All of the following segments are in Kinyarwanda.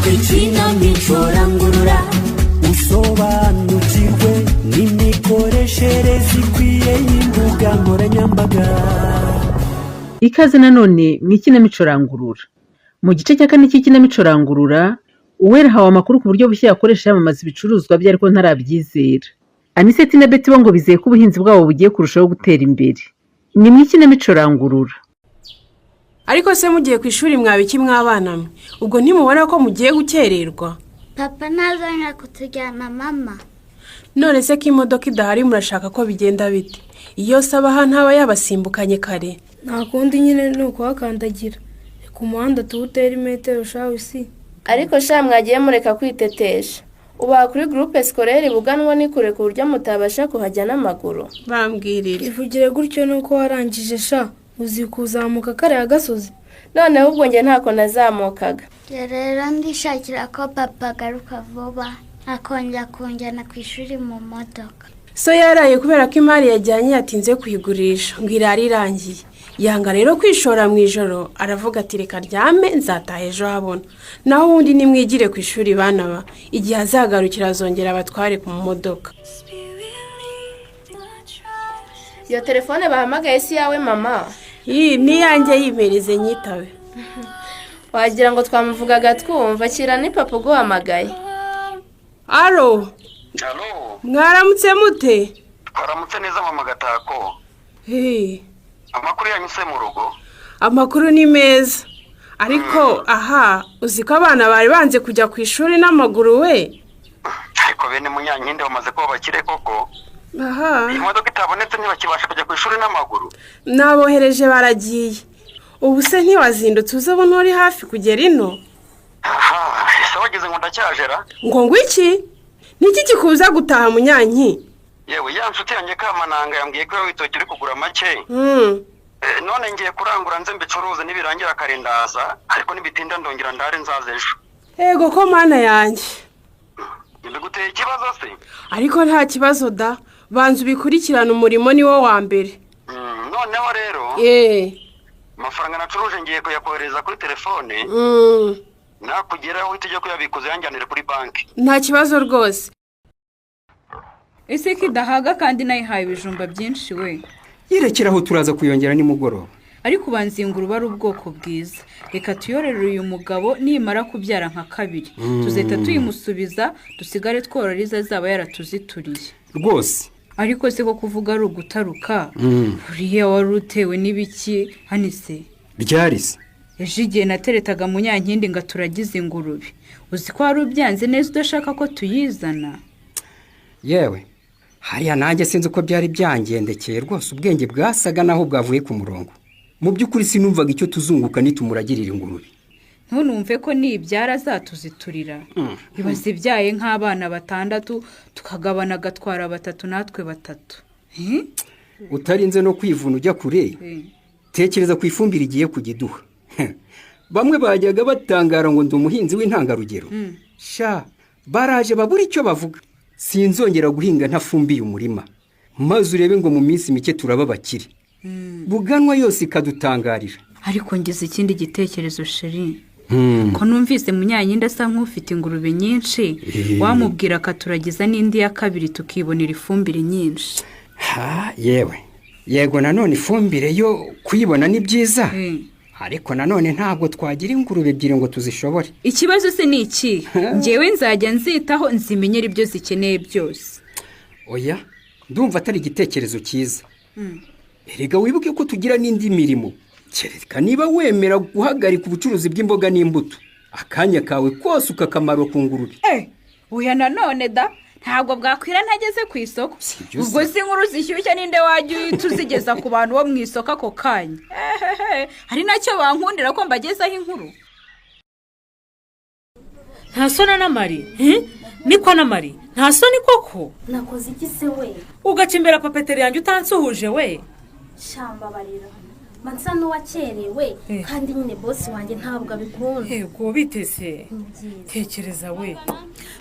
Ikinamico Rangurura, usobanukirwe n'imikoreshereze ikwiye y'imbuga nkoranyambaga. Ikaze nanone mu ikinamico Rangurura. Mu gice cya kane cy'ikinamico Rangurura, Uwera hawe amakuru ku buryo bushya yakoresha yamamaza ibicuruzwa bye ariko ntarabyizera. Aniseti na Betty bo ngo bizeye ko ubuhinzi bwabo bugiye kurushaho gutera imbere. Ni mu ikinamico Rangurura. Ariko se mugiye ku ishuri mwabiki mwabana mwe? Ubwo ntimubona ko mugiye gukererwa? Papa nazanya kutujyana mama. None se ko imodoka idahari murashaka ko bigenda bite? Iyo sabaha ntaba yabasimbukanye kare. Nta kundi nyine ni ukuhakandagira. Ku muhanda tuwutera imetero shawe si. Ariko sha mwagiye mureka kwitetesha. Uba kuri groupe scolaire buganwa ni kure ku buryo mutabasha kuhajya n'amaguru. Bambwirire. Ivugire gutyo nuko warangije sha. Uzi kuzamuka kare agasozi. None ahubwo nge ntako nazamukaga. Rero ndishakira ko papa agaruka vuba akongera kunjyana ku ishuri mu modoka. So yaraye kubera ko imari yajyanye yatinze kuyigurisha ngo irari irangiye. Yanga rero kwishora mu ijoro aravuga ati reka ryame nzataha ejo habona. Naho undi nimwigire ku ishuri bana ba igihe azagarukira azongera abatware ku modoka. Iyo telefone bahamagaye si yawe mama? Ni yanjye yimereze nyitabe. Wagira ngo twamuvugaga twumva kira ni papa guhamagaye. Alo. Halo. Mwaramutse mute? Twaramutse neza mama Gatako. Amakuru yanyuse mu rugo? Amakuru ni meza. Ariko uzi ko abana bari banze kujya ku ishuri n'amaguru we. Ariko bene munyankinde bamaze kuba bakire koko. Imodoka itabonetse ntibakibasha kujya ku ishuri n'amaguru. Nabohereje baragiye. Ubu se ntiwazindutse uzabona uri hafi kugera ino? Ese wageze ngo ndacyajera? Ngo iki? Niki kikuza gutaha munyanki? Yewe ya nshuti yanjye Kamananga yambwiye ko witoki uri kugura make. None ngiye kurangura nze mbicuruze nibirangira karendaza, ariko nibitinda ndongera ndare nzaze ejo. Ego ko mana yanjye. Ndaguteye ikibazo se? Ariko nta kibazo da. Banzu bikurikirana umurimo ni wo wa mbere. Noneho rero amafaranga nacuruje ngiye kuyakohereza kuri telefone. Nakugeraho uhite ujya kuyabikuza yanjyanire kuri banki. Nta kibazo rwose. Ese kidahaga kandi nayihaye ibijumba byinshi we. Yerekeraho turaza kuyongera nimugoroba. Ariko ubanzingura ari ubwoko bwiza. Reka tuyorere uyu mugabo nimara kubyara nka kabiri. Tuzeta tuyimusubiza dusigare twororiza zaba yaratuzituriye. Rwose. Ariko se ko kuvuga ari ugutaruka. Uriya warutewe n'ibiki hanise. Ryarise. Ejigiye nateretaga munyankindi nga turagize ingurube. Uzi ko ari ubyanze neza udashaka ko tuyizana. Yewe. Hariya nanjye sinzi uko byari byangendekeye rwose ubwenge bwasaga naho bwavuye ku murongo. Mu by'ukuri sinumvaga icyo tuzunguka nitumuragirira ingurube. Ntunumve ko nibyara zatuziturira. Bibaze ibyaye nk'abana 6 tukagabana gatwara 3 natwe 3. Utarinze no kwivuna ujya kure. Tekereza ku ifumbire igiye kugiduha. Bamwe bajyaga batangara ngo ndi umuhinzi w'intangarugero. Sha baraje babura icyo bavuga. Sinzongera guhinga ntafumbiye umurima. Maze urebe ngo mu minsi mike turaba bakiri. Buganwa yose ikadutangarira. Ariko ngeze ikindi gitekerezo sheri. Ko numvise munyanyinda asa nk'ufite ingurube nyinshi, wamubwira akaturagiza n'indi ya kabiri tukibonera ifumbire nyinshi. Yewe. Yego nanone ifumbire yo kuyibona ni byiza. Ariko nanone ntabwo twagira ingurube ebyiri ngo tuzishobore. Ikibazo se ni iki? Ngewe nzajya nzitaho nzimenyera ibyo zikeneye byose. Oya, ndumva atari igitekerezo cyiza. Erega wibuke ko tugira n'indi mirimo. Kereka niba wemera guhagarika ubucuruzi bw'imboga n'imbuto. Akanya kawe kose ukakamaro ku ngurube. Oya nanone da. Ntabwo bwakwira ntageze ku isoko. Ubwo si nkuru zishyushya ninde wajya tuzigeza ku bantu bo mu isoko ako kanya. Hari nacyo bankundira ko mbagezaho inkuru. Nta sona na Mari. Niko na Mari. Nta soni koko. Nakoze iki se we? Ugacimbera papeteri yanjye utansuhuje we. Shamba barira. Mansa n'uwakerewe kandi nyine boss wanjye ntabwo abikunda. Yego bitese. Tekereza we.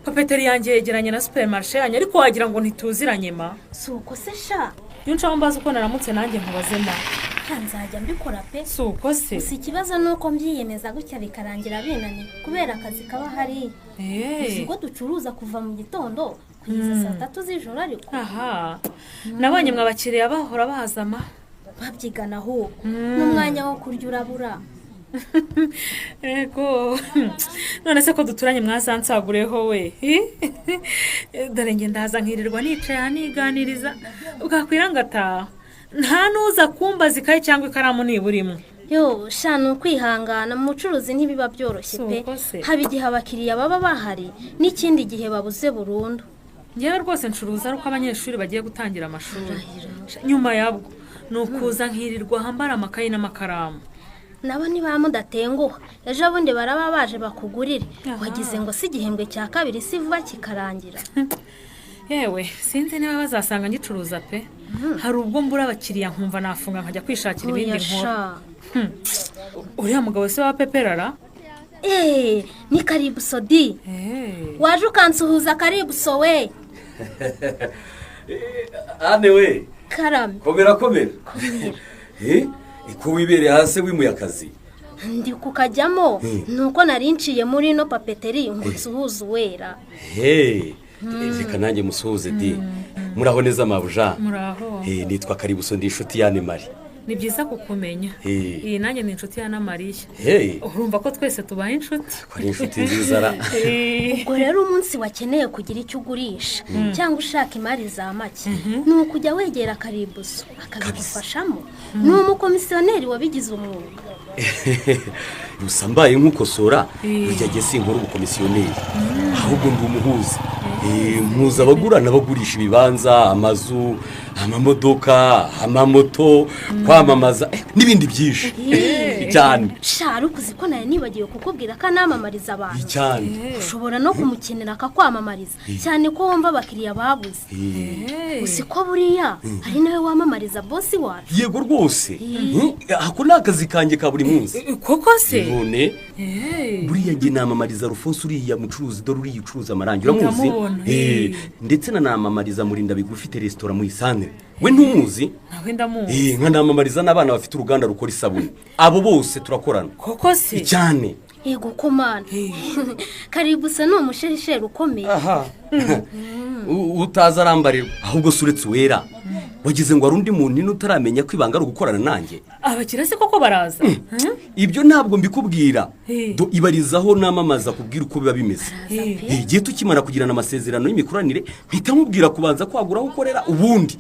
Papeteri yanjye yegeranye na supermarché yanjye ariko wagira ngo ntituziranye ma. Suko se sha. Yo ncambaza uko naramutse nanjye nkubazema. nzajya mbikora pe. si uko se gusa ikibazo ni uko mbyiyemeza gutya bikarangira binaniye kubera akazi kaba hariya. uzi ko ducuruza kuva mu gitondo kugeza 3 z'ijoro ariko. aha nabonye mwe abakiriya bahora bazama babyigana ahubwo n'umwanya wo kurya urabura. ego none se ko duturanye mwazansagureho we dore nge ndaza nkirirwa nicaye niganiriza bwakwira ngataha nta nuza kumbaza ikaye cyangwa ikaramu niburimo. yo shana ukwihangana mu bucuruzi ntibiba byoroshye pe. haba igihe abakiriya baba bahari n'ikindi gihe babuze burundu. ngewe rwose ncuruza ari uko abanyeshuri bagiye gutangira amashuri nyuma yabwo ni ukuza nkirirwa hambara amakaye n'amakaramu. nabo niba mudatenguha ejo bundi baraba baje bakugurire wagize ngo si igihembwe cya kabiri si vuba kikarangira. yewe sinzi niba bazasanga ngicuruza pe. hari ubwo mbura abakiriya nkumva nafunga nkajya kwishakira ibindi nkora. uriya mugabo se wa peperara ni karibu sodi. waje ukansuhuza karibu so we. ane we karame komera ko wibereye hasi wimuye akazi. ndi kukajyamo nuko narinciye muri ino papeteri ngo nsuhuze uwera. reka nanjye musuhuze di muraho neza mabuja. muraho. nitwa karibuso ndi inshuti y'Ane Marie. ni byiza kukumenya. iyi nanjye ni inshuti y'Ane Marie. urumva ko twese tubaye inshuti. ko ari inshuti nziza ra. ubwo rero umunsi wakeneye kugira icyo ugurisha cyangwa ushaka imari za make ni ukujya wegera karibuso akabigufashamo. ni umukomisiyoneri wabigize umwuga. gusa mbaye nk'ukosora burya jye sinkora ubukomisiyoneri ahubwo ndi umuhuza. mpuza abagura n'abagurisha ibibanza amazu amamodoka amamoto kwamamaza n'ibindi byinshi cyane. shari ukuzi ko nawe nibagiwe kukubwira ko anamamariza abantu cyane. ushobora no kumukenera akakwamamariza cyane ko wumva abakiriya babuze. uzi ko buriya ari nawe wamamariza bosi wacu. yego rwose ako ni akazi kanjye ka buri munsi. koko se none buriya njye namamariza Rufonse uriya mucuruzi dore uriya ucuruza amarangi uramuzi. ndetse nanamamariza Murinda bigufite resitora mu Isantere we ntumuzi. nawe ndamuzi. nkanamamariza n'abana bafite uruganda rukora isabune abo bose turakorana. koko se cyane. yego komana karibusa ni umushesheri ukomeye. aha utaza arambarirwa ahubwo se uretse uwera wagize ngo hari undi muntu utaramenya ko ibanga ari ugukorana nanjye. abakiriya se koko baraza. ibyo ntabwo mbikubwira ibarizaho namamaza kubwira uko biba bimeze. igihe tukimara kugirana amasezerano y'imikoranire mpita nkubwira kubanza kwagura aho ukorera ubundi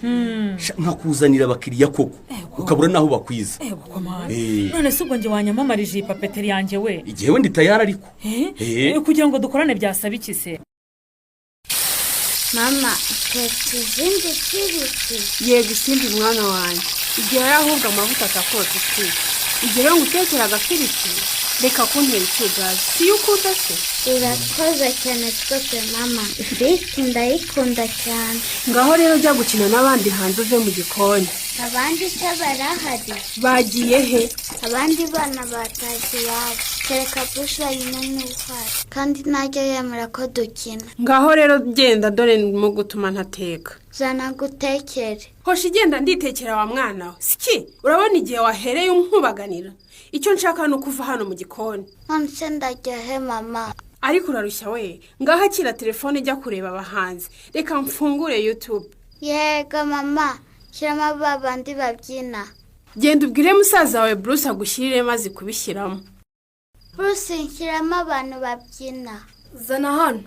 nkakuzanira abakiriya koko ukabura n'aho bakwiza. none se ubwo njye wanyamamarije iyi papeteri yanjye we. igihe wenda itayari ariko kugira ngo dukorane byasaba iki se. mama utetse izindi kiriti. yego isindi mwana wanjye igihe ahubwo amavuta atakotse isi igihe rero ngutekera agafiriti reka kuntera ikigazi si yo ukunda se. irakoze cyane twese mama ifiriti ndayikunda cyane. ngaho rero ujya gukina n'abandi hanze uve mu gikoni. abandi se barahari. bagiye he? abandi bana batashye iwabo kereka busha yinani uhari kandi najya yemera ko dukina. ngaho rero genda dore mu gutuma ntateka. zana gutekere. hoshi igenda nditekera wa mwana we siki urabona igihe wahereye umkubaganira icyo nshaka ni ukuva hano mu gikoni. nonse ndajya he mama. ariko urarushya we ngaho akira telefone ijya kureba abahanzi reka mfungure YouTube. yego mama shyiramo babandi babyina. genda ubwire musaza wawe Bruce agushyirire maze kubishyiramo. Bruce nshyiramo abantu babyina. zana hano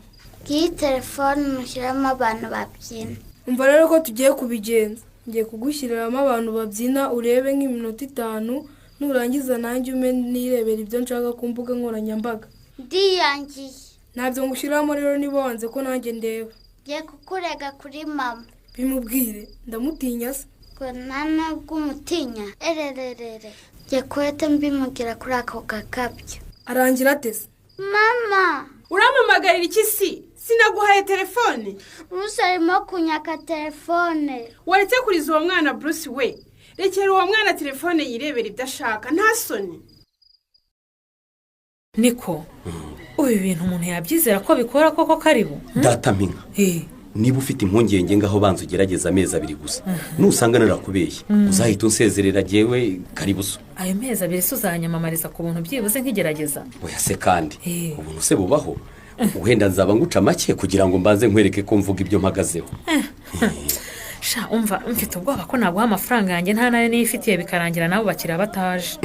iyi telefone mushyiramo abantu babyina. umva rero ko tugiye kubigenza ngiye kugushyiriramo abantu babyina urebe nk'iminota 5 nurangiza nanjye ume nirebera ibyo nshaka ku mbuga nkoranyambaga. ndiyangiye. ntabyo ngushyiramo rero niba wanze ko nanjye ndeba. ngiye kukurega kuri mama. bimubwire ndamutinya se. ko ntabwo umutinya. erererere ngiye kuhita mbimubwira kuri ako gakabyo. arangira atese. mama uramamagarira iki si sinaguhaye telefone. Bruce arimo kunyaka telefone. waretse kuriza uwo mwana Bruce we rekera uwo mwana telefone yirebera ibyo ashaka nta soni. niko ubu bintu umuntu yabyizera ko bikora koko karibu. data mpinga niba ufite impungenge ngaho banza ugerageza amezi 2 gusa nusanga narakubeshye uzahita unsezerera jyewe karibuso. ayo mezi 2 se uzanyamamariza ku buntu byibuze nk'igerageza? oya se kandi ubuntu se bubaho uhenda nzaba nguca make kugira ngo mbanze nkwereke ko mvuga ibyo mpagazeho. sha umva mfite ubwoba ko naguha amafaranga yanjye nta nayo nifitiye bikarangira nabo bakira bataje.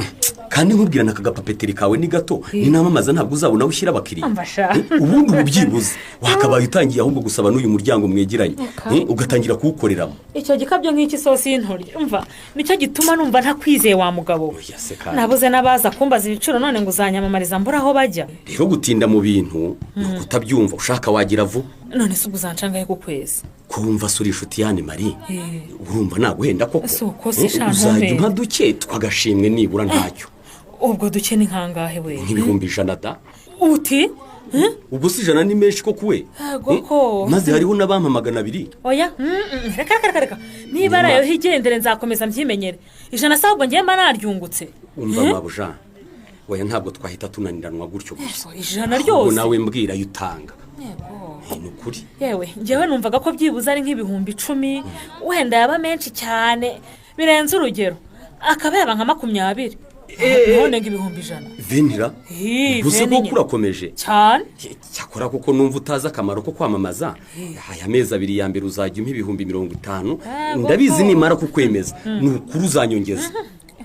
kandi nkubwira n'akagapapeteri kawe ni gato ninamamaza ntabwo uzabona aho ushyira abakiriya. ubundi ububyibuze wakabaye utangiye ahubwo gusaba n'uyu muryango mwegeranye ugatangira kuwukoreramo. icyo gikabyo nk'iki sosi y'intoryi umva nicyo gituma numva ntakwizeye wa mugabo. nabuze n'abaza kumbaza ibiciro none ngo uzanyamamariza mbura aho bajya. rero gutinda mu bintu kutabyumva ushaka wagira vuba. none se uzancangahe ku kwezi? kumva suri inshuti yane Marie urumva naguhenda koko uzajya umpa duke twagashimwe nibura ntacyo. ubwo duke ni nkangahe we? nk'ibihumbi 100 da. uti ubwo si 100 ni menshi koko we. maze hariho n'abampa 200. oya reka niba arayo higendere nzakomeza mbyimenyere 100 se ahubwo ngiye mba naryungutse. umva mabuja oya ntabwo twahita tunaniranwa gutyo gusa. 100 ryose ubwo nawe mbwira yutanga. nukuri yewe ngewe numvaga ko byibuze ari nk'ibihumbi 10 wenda yaba menshi cyane birenze urugero akaba yaba nka 20 none ng'ibihumbi 100. venira gusa ko kurakomeje cyane cyakora kuko numva utaza akamaro ko kwamamaza aya mezi 2 ya mbere uzajya umpa ibihumbi 50 ndabizi nimara kukwemeza nukuri uzanyongeza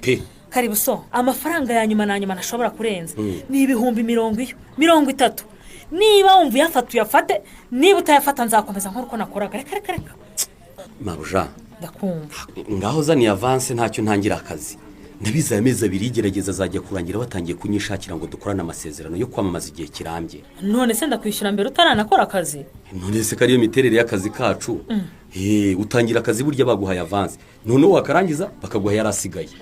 pe. karibuso amafaranga ya nyuma na nyuma nashobora kurenza ni ibihumbi 30 niba wumva uyafate niba utayafata nzakomeza nk'uko nakoraga. reka mabuja ndakumva ngaho zani avance ntacyo ntangira akazi ndabiza amezi 2 igerageza azajya kurangira batangiye kunyishakira ngo dukorane amasezerano yo kwamamaza igihe kirambye. none se ndakwishyura mbere utaranakora akazi? none se kariyo miterere y'akazi kacu utangira akazi burya baguhaye avance none wakarangiza bakaguha yarasigaye.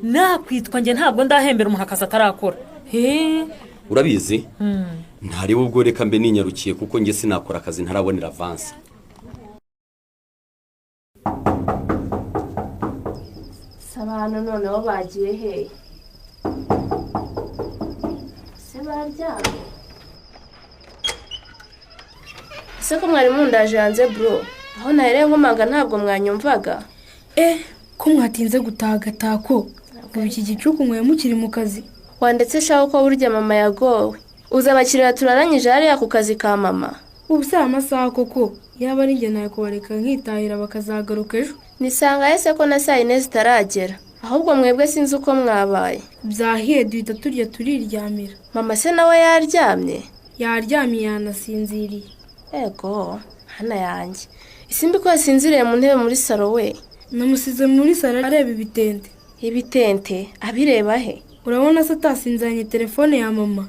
nakwitwa nge ntabwo ndahembera umuntu akazi atarakora. urabizi ntariwe ubwo reka mbe ninyarukiye kuko nge sinakora akazi ntarabonera avance. abantu noneho bagiye hehe se baryamye ese ko mwari mundaje hanze bro aho nahereye nkomanga ntabwo mwanyumvaga. ko mwatinze gutaha gatako ubu iki gicuku mwe mukiri mu kazi wandetse shaho ko burya mama yagowe uza abakiriya turaranyije hariya ku kazi ka mama. ubu se amasaha koko yaba ari njye nayo kubareka nkitahira bakazagaruka ejo. nisanga ese ko na saa 4 zitaragera ahubwo mwebwe sinzi uko mwabaye. byahiye duhita turya turiryamira. mama se nawe yaryamye? yaryamye yanasinziriye. ego hana yanjye isimbi ko yasinziriye mu ntebe muri salo we? namusize muri salo areba ibitente. ibitente abireba he? urabona se atasinzanye telefone ya mama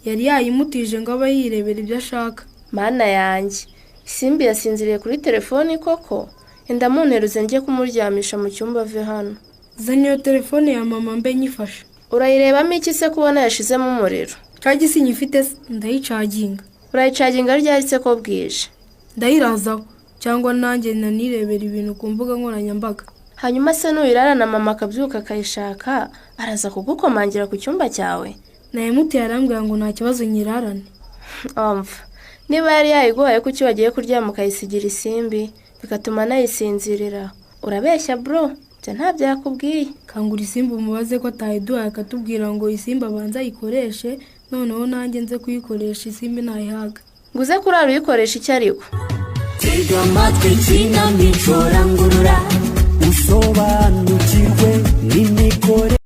yari yayimutije ngo abe yirebera ibyo ashaka. mana yanjye isimbi yasinziriye kuri telefone koko? enda munteruze njye kumuryamisha mu cyumba ave hano. zanye iyo telefone ya mama mbe nyifashe. urayirebamo iki se kubona yashizemo umuriro? cagi sinyifite ndayicaginga. urayicaginga ryari se ko bwije? ndayirazaho cyangwa nanjye nanirebera ibintu ku mbuga nkoranyambaga. hanyuma se nuyirarana mama akabyuka akayishaka araza kugukomangira ku cyumba cyawe? nayimutiye arambwira ngo nta kibazo nyirarane. umva niba yari yayiguhaye kuki wagiye kuryama ukayisigira isimbi bigatuma nayisinzirira? urabeshya bro byo ntabyo yakubwiye. kangura isimbi umubaze ko atayiduhaye akatubwira ngo isimbi abanza ayikoreshe noneho nanjye nze kuyikoresha isimbi nayihaga. nguze kurara uyikoresha icyo ariko. tega amatwi ikinamico Rangurura.